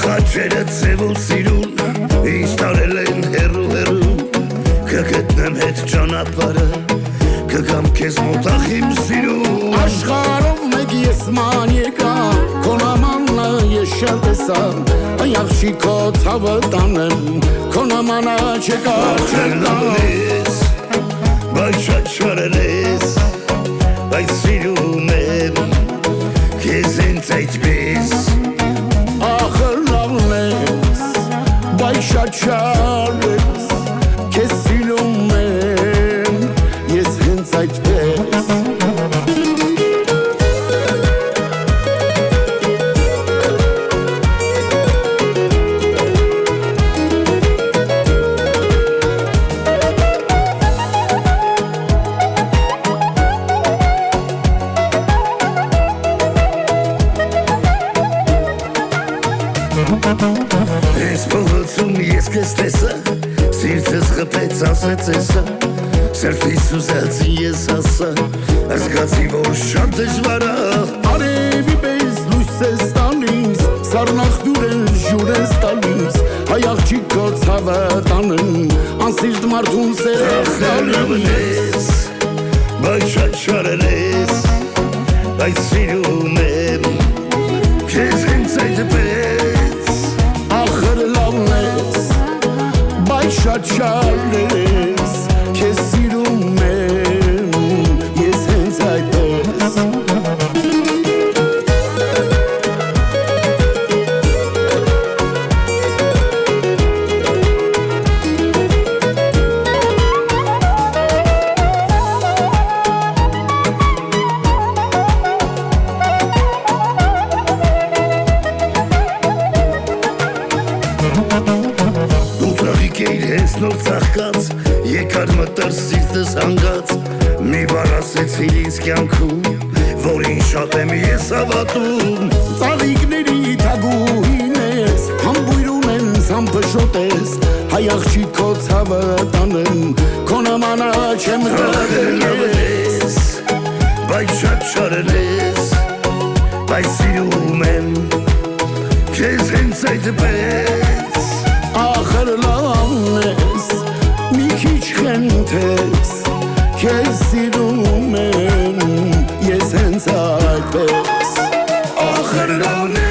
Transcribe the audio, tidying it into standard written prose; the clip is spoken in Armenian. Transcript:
Խաչերը ծևոլ սիրուն ինձ տարել են հեռու հեռու կգտնեմ հետ ճանապարհը կգամ քեզ մոտախ իմ սիրուն Աշխարհով մեկ ես ման եկա քո նամանը ես շել տեսա այ աղջիկո ցավը տանեմ քո նամանը չկա չկա բայց շատ չարել ես բայց սիրում եմ քեզ ինձ այդպես Շատ չարես, քեզ սիրում եմ, ես հենց այդպես Ես փողոցում ես քեզ տեսա Սիրտս խփեց ասեց էսա Սրտիս ուզածի ես ասա Զգացի որ շատ դժվար է Արևի պես լույս ես տալիս Սառնախտուր են ջուր ես տալիս Հայ աղջիկո ցավը տանեմ Անսիրտ մարդուն սեր տալիս Բայց շատ չարել ես Բայց սիրում եմ Քեզ ինձ այդպես Շատ չարես, քեզ սիրում եմ, ես հենց այդպես Ես նոր ծաղկած, եկար մտար սիրտս հանգած Մի բար ասեցի ինձ կյանքում, որին շատ եմ ես հավատում Ծաղիկների թագուհին ես, համբույր ունեն սամպշոտ ես Հայ աղջիկո ցավը տանեմ, քո նամանը չեմ հրել Բայց շատ չարել ես, բայց սիրում եմ Քեզ հենց այդպես Ախր լավն ես, մի քիչ խենթես Քեզ սիրում եմ, ես հենց այդպես Ախր լավն